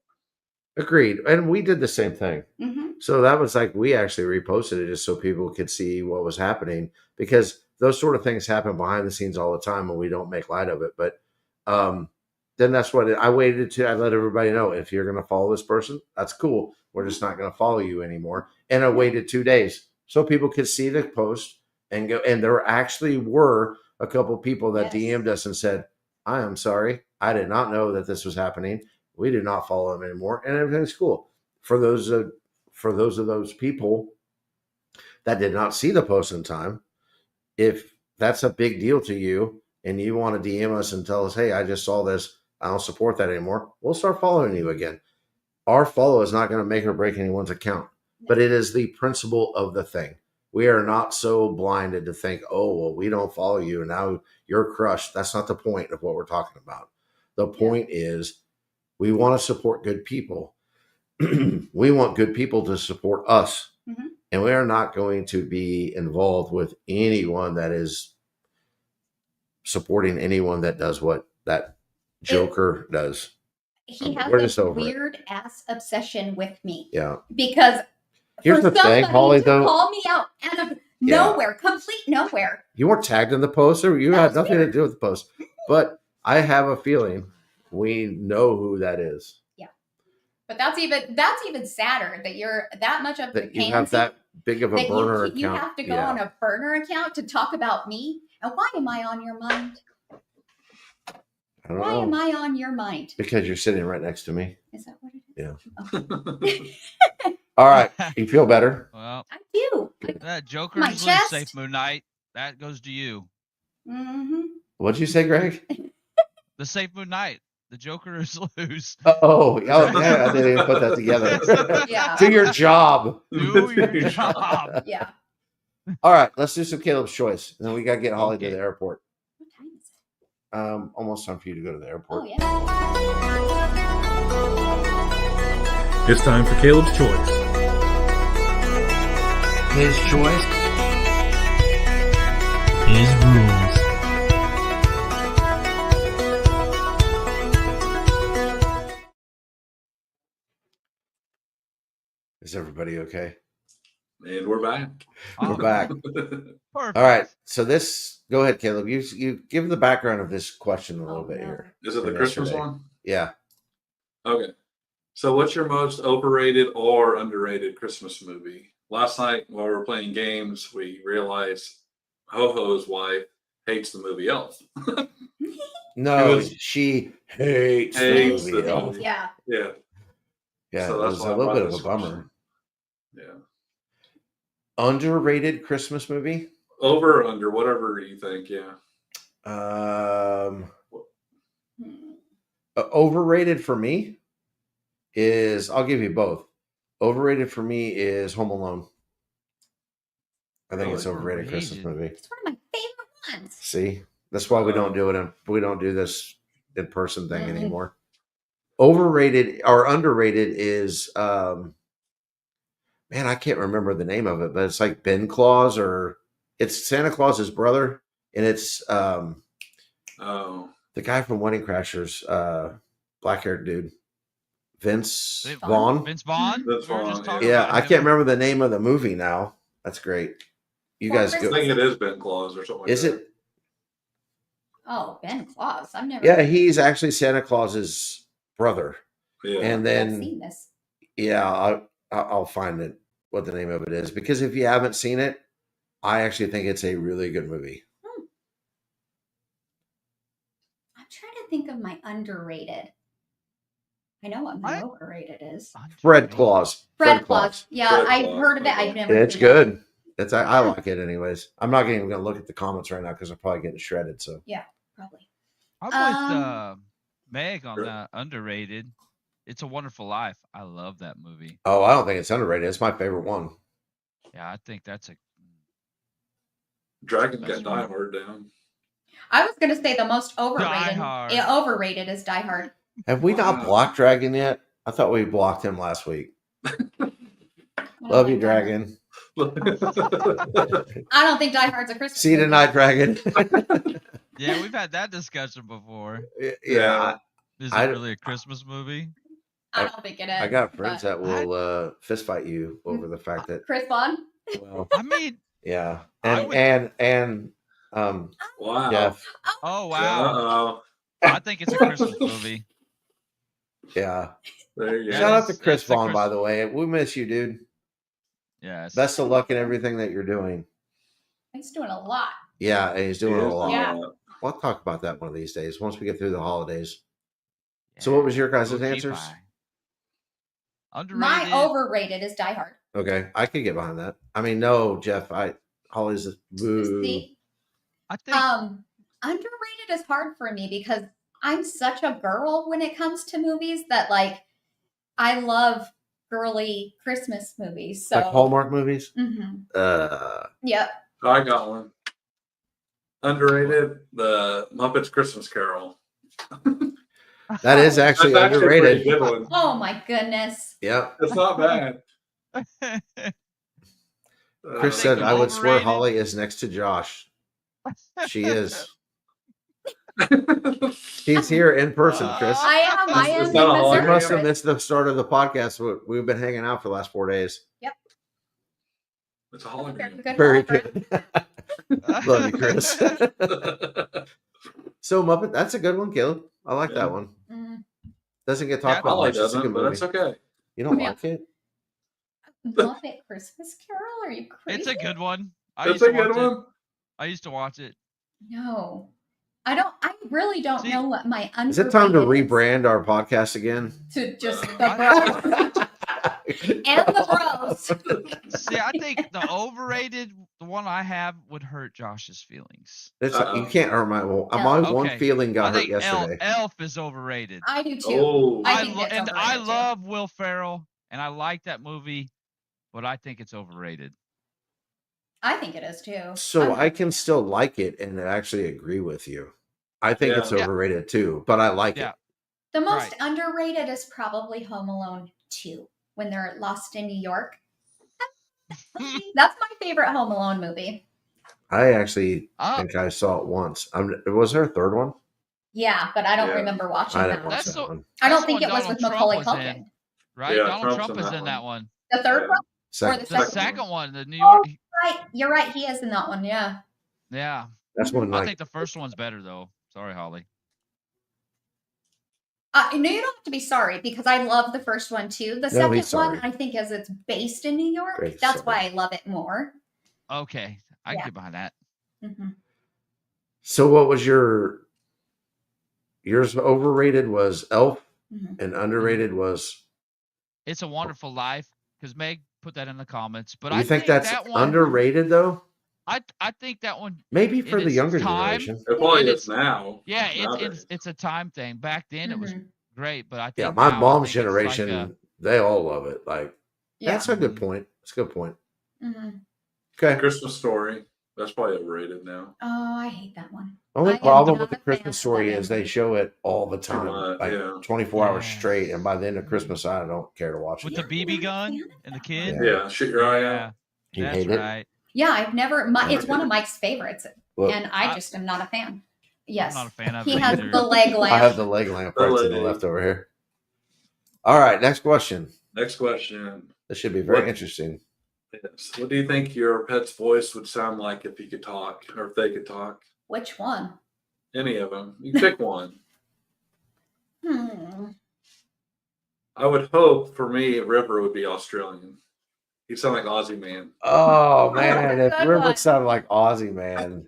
Agreed. And we did the same thing. Mm-hmm. So that was like, we actually reposted it just so people could see what was happening, because those sort of things happen behind the scenes all the time and we don't make light of it. But then that's what I waited to. I let everybody know, if you're going to follow this person, that's cool. We're just not going to follow you anymore. And I waited 2 days so people could see the post and go. And there actually were a couple of people that DM'd us and said, I am sorry. I did not know that this was happening. We do not follow him anymore, and everything's cool. For those of those people that did not see the post in time, if that's a big deal to you and you want to DM us and tell us, hey, I just saw this, I don't support that anymore, we'll start following you again. Our follow is not going to make or break anyone's account, but it is the principle of the thing. We are not so blinded to think, oh, well, we don't follow you and now you're crushed. That's not the point of what we're talking about. The point is, we want to support good people. We want good people to support us. Mm-hmm. And we are not going to be involved with anyone that is supporting anyone that does what that joker does. He has a weird ass obsession with me. Yeah. Because here's the thing, Holly, though. Call me out out of nowhere, complete nowhere. You weren't tagged in the post, or you had nothing to do with the post. But I have a feeling we know who that is. Yeah. But that's even sadder, that you're that much of that you have that big of a burner account. You have to go on a burner account to talk about me. And why am I on your mind? Why am I on your mind? Because you're sitting right next to me. Is that what it is? Yeah. Okay. All right. You feel better? Well, I do. That Joker's loose, Safe Moon Knight. That goes to you. Mm-hmm. What'd you say, Greg? The Safe Moon Knight. The Joker is loose. Oh, yeah, I didn't even put that together. Yeah. Do your job. Do your job. Yeah. All right, let's do some Caleb's Choice. And then we got to get Holly to the airport. What time is it? Almost time for you to go to the airport. Oh, yeah. It's time for Caleb's Choice. His choice. His rules. Is everybody okay? And we're back. We're back. Perfect. All right. So go ahead, Caleb. You give the background of this question a little bit here. Is it the Christmas one? Yeah. Okay. So what's your most overrated or underrated Christmas movie? Last night while we were playing games, we realized Ho-Ho's wife hates the movie Elf. No, she hates the movie Elf. Yeah. Yeah. Yeah, so that's a little bit of a bummer. Yeah. Underrated Christmas movie? Over or under, whatever you think, yeah. Overrated for me is, I'll give you both. Overrated for me is Home Alone. I think it's overrated Christmas movie. It's one of my favorite ones. See? That's why we don't do it. We don't do this in person thing anymore. Overrated or underrated is, man, I can't remember the name of it, but it's like Ben Claus, or it's Santa Claus's brother, and it's the guy from Wedding Crashers, black-haired dude, Vince Vaughn. Vince Vaughn. Vince We were just Vaughn, talking Yeah, about I him. can't remember the name of the movie now. That's great. You guys I go. think it is Ben Claus or something like Is that. it? Oh, Ben Claus. I've never. Yeah, he's actually Santa Claus's brother. Yeah. And I've then, seen this. yeah, I'll find it, what the name of it is. Because if you haven't seen it, I actually think it's a really good movie. I'm trying to think of my underrated. I know what my overrated is. Fred Claus. Fred Claus. Yeah, Fred I've Claus, heard of it. okay. I've never It's seen good. I like it anyways. I'm not even going to look at the comments right now because I'm probably getting shredded. So it. Probably. I'm with Meg on the underrated. It's a Wonderful Life. I love that movie. Oh, I don't think it's underrated. It's my favorite one. Yeah, I think that's a Dragon got Die Hard down. I was going to say the most overrated. Die Hard. Yeah, overrated is Die Hard. Have we not blocked Dragon yet? I thought we blocked him last week. Love you, Dragon. I don't think Die Hard's a Christmas. See you movie. tonight, Dragon. Yeah, we've had that discussion before. Yeah. Is it really a Christmas movie? I don't think it is. I got friends that will fist fight you over the fact that. Chris Bond. Well, I mean, yeah, I Wow. Jeff. Oh wow! Uh-oh. I think it's a Christmas movie. Yeah. There you go. Shout out to Chris it's a Vaughn, by the way. We miss you, dude. Yes. Best of luck in everything that you're doing. He's doing a lot. Yeah, and he's doing a lot. Yeah. We'll talk about that one of these days once we get through the holidays. So what was your guys' answers? Underrated. My overrated is Die Hard. Okay, I could get behind that. I mean, no, Jeff, Holly's a boo. See? I think Underrated is hard for me because I'm such a girl when it comes to movies that I love girly Christmas movies. So Like Hallmark movies? Mm-hmm. Yep. I got one. Underrated, the Muppets Christmas Carol. That is actually That's actually a underrated. pretty good one. Oh my goodness. Yep. It's not bad. Chris think said, it's I would swear overrated. Holly is next to Josh. She is. She's here in person, Chris. I am. I It's am not a in holiday. You Missouri. must have missed the start of the podcast. We've been hanging out for the last 4 days. It's a holiday. Good Very Hallmark. good. Love you, Chris. So Muppet, that's a good one, Caleb. I like that one. Mm. Doesn't get talked about Holly much. It's a good doesn't, but movie. it's okay. You don't Yeah. like it? Muppet Christmas Carol? Are you crazy? It's a good one. It's a good one. I used to watch it. No. I don't. I really don't know what my underrated Is it time to rebrand our podcast again? to just the bros and the bros. See, I think the overrated, the one I have, would hurt Josh's feelings. You can't hurt my. Well, my one Okay. feeling got I hurt think yesterday. Elf is overrated. I do too. Oh. I think it's I overrated, too. love Will Ferrell, and I like that movie, but I think it's overrated. I think it is too. So I can still like it and actually agree with you. I think it's Yeah. overrated too, but I like Yeah. it. The most Right. underrated is probably Home Alone 2 when they're lost in New York. That's my favorite Home Alone movie. I actually Oh. think I saw it once. Was there a third one? Yeah, but I don't Yeah. remember watching I that didn't one. watch That's that so- one. I don't That's think when it was Donald with Trump Macaulay was Culkin. in. Right? Yeah, Donald Trump's Trump in was that in that one. one. The third Yeah. one? Second. the The second second one, the New York. Right. You're right. He is in that one. Yeah. Yeah. That's one I like think the first one's better, though. Sorry, Holly. No, you don't have to be sorry because I love the first one too. The No, second he's sorry. one, I think, as it's based in New York, Great, that's sorry. why I love it more. Okay. I Yeah. can get behind that. hmm So what was yours? Overrated was Elf, hmm and underrated was. It's a Wonderful Life, because Meg put that in the comments. But You I think that's that one, underrated though? I think that one. Maybe for in the its younger time, generation. It probably And is now. Yeah, nowadays. it's a time thing. Back then, it was great, but I think Yeah, my now, I mom's think it's like generation, they all love it. Like Yeah. that's a good point. That's a good point. hmm Okay. Christmas Story. That's probably overrated now. Oh, I hate that one. Only I am problem not with the a fan Christmas of story that is they movie. show it all the time, like yeah. 24 hours Yes. straight, and by the end of Christmas, I don't care to watch with it. the BB I'm not a gun fan of and the that kid. one. Yeah, shoot your eye out. You That's hate it? right. Yeah, I've never. It's one of Mike's favorites, Look, and I just am not a fan. Yes, I'm not a fan of he it has either. the leg lamp. I have the leg lamp right to the leg. left over here. All right, next question. Next question. This should be very interesting. Yes. What do you think your pet's voice would sound like if he could talk, or if they could talk? Which one? Any of them. You pick one. I would hope for me, River would be Australian. He'd sound like Aussie Man. Oh man, if Good River one. sounded like Aussie Man,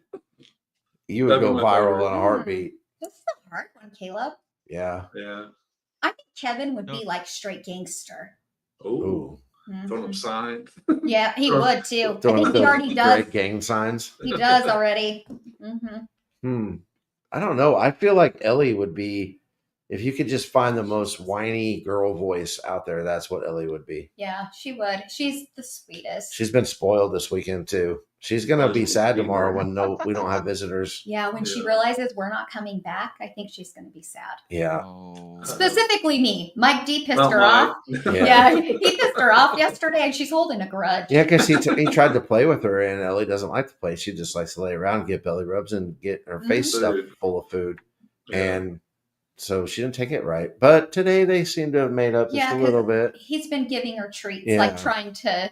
you would That'd go be my viral favorite. in a heartbeat. This is a hard one, Caleb. Yeah. Yeah. I think Kevin would be like straight gangster. Ooh. Mhm. Throwing them signs. Yeah, he would too. I Throwing think he those already does. great gang signs. He does already. I don't know. I feel like Ellie would be, if you could just find the most whiny girl voice out there, that's what Ellie would be. Yeah, she would. She's the sweetest. She's been spoiled this weekend too. She's gonna be sad tomorrow when we don't have visitors. Yeah, when she realizes we're not coming back, I think she's going to be sad. Yeah. Oh. Specifically me. Mike D pissed Not her Mike. off. Yeah. Yeah, he pissed her off yesterday, and she's holding a grudge. Yeah, because he tried to play with her, and Ellie doesn't like to play. She just likes to lay around, get belly rubs, and get her face stuffed Food. full of food. Yeah. And so she didn't take it right. But today they seem to have made up just Yeah, a 'cause little bit. He's been giving her treats, Yeah. like trying to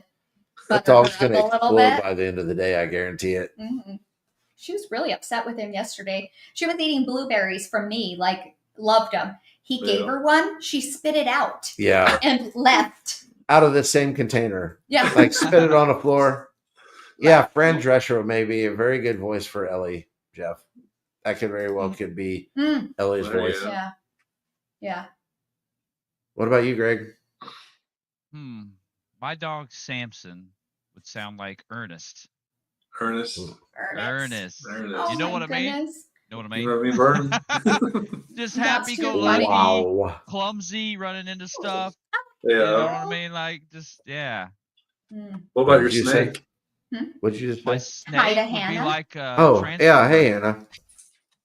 That butter dog's her going up to a little explode bit. by the end of the day, I guarantee it. She was really upset with him yesterday. She was eating blueberries from me, like loved them. He gave her one. She spit it out Yeah. and left. Out of the same container. Yeah. Like spit it on the floor. Yeah, Fran Drescher may be a very good voice for Ellie, Jeff. That could very well could be Ellie's There you voice. go. Yeah. Yeah. What about you, Greg? My dog Samson would sound like Ernest. Ernest. Ernest. Oh You know my what I mean? goodness. You know what I You mean? know what I mean, Vern? Just That's happy too go funny. lucky, Wow. clumsy, running into stuff. Yeah. You know what I mean? Like, just, yeah. What about your did you say? snake? What did you just My say? snake would Hannah. be like a Oh, yeah. Hey, Transformer, Anna.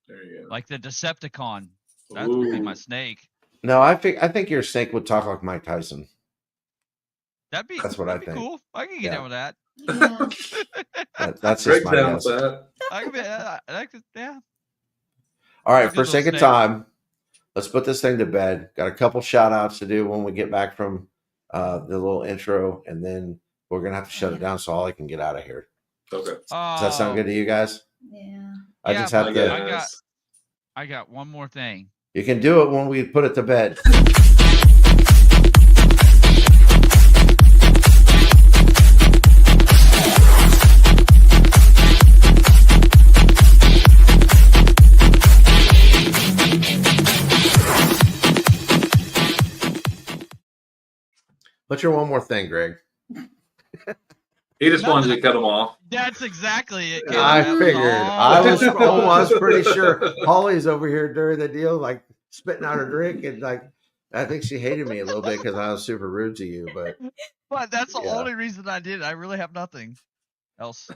There you go. like the Decepticon. That would be my Ooh. snake. No, I think your snake would talk like Mike Tyson. That's what I that'd be think. cool. I can get down with that. Yeah. That's just Greg's my down guess. with that. I could be, yeah. All right, Good for little sake of snake. time, let's put this thing to bed. Got a couple shout outs to do when we get back from the little intro, and then we're going to have to shut it down so Ollie can get out of here. Okay. Does that sound good to you guys? Yeah. I Yeah, just have but to. I got one more thing. You can do it when we put it to bed. What's your one more thing, Greg? He just wanted to cut him off. That's exactly it. I Caleb. figured. I was Oh. almost pretty sure Holly's over here during the deal, like spitting out her drink, and like I think she hated me a little bit because I was super rude to you. But That's the Yeah. only reason I did it. I really have nothing else.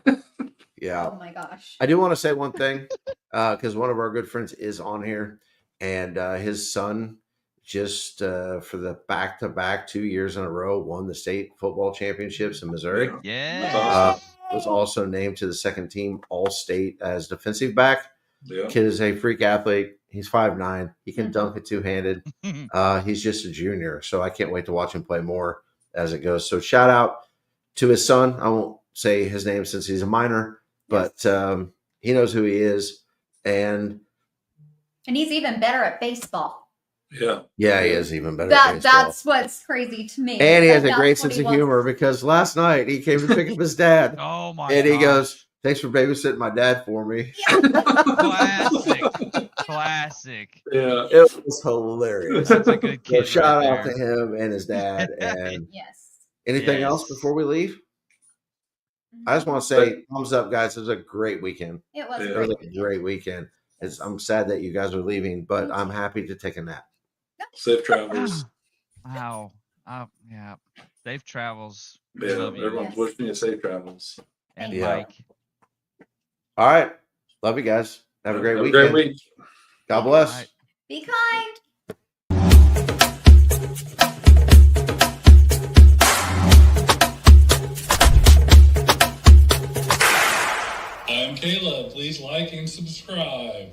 yeah, Oh my gosh. I do want to say one thing because one of our good friends is on here, and his son just for the back-to-back 2 years in a row won the state football championships in Missouri. Yeah. Was also named to the second team All-State as defensive back. Yeah. Kid is a freak athlete. He's 5'9". He can dunk it two-handed. He's just a junior, so I can't wait to watch him play more as it goes. So shout out to his son. I won't say his name since he's a minor, but he knows who he is. And he's even better at baseball. Yeah. yeah, he is even better at baseball. That's what's crazy to me. And he has a That's great what sense he of wants. humor because last night he came to pick up his dad. Oh my! And he gosh. goes, "Thanks for babysitting my dad for me." Classic. Yeah. It was hilarious. That's a good So kid. shout right out to there. him and his dad. And Yes. anything else Yes. before we leave? I just want to say, thumbs up, guys. It was a great weekend. It was Yeah. It was great. a great weekend. I'm sad that you guys are leaving, but I'm happy to take a nap. Safe travels. Wow. Yeah. Safe travels. We Yeah. love you. Everyone's wishing you safe travels. And Yeah. Mike. All right. Love you guys. Have a great Have weekend. a great week. God bless. All right. Be kind. I'm Caleb. Please like and subscribe.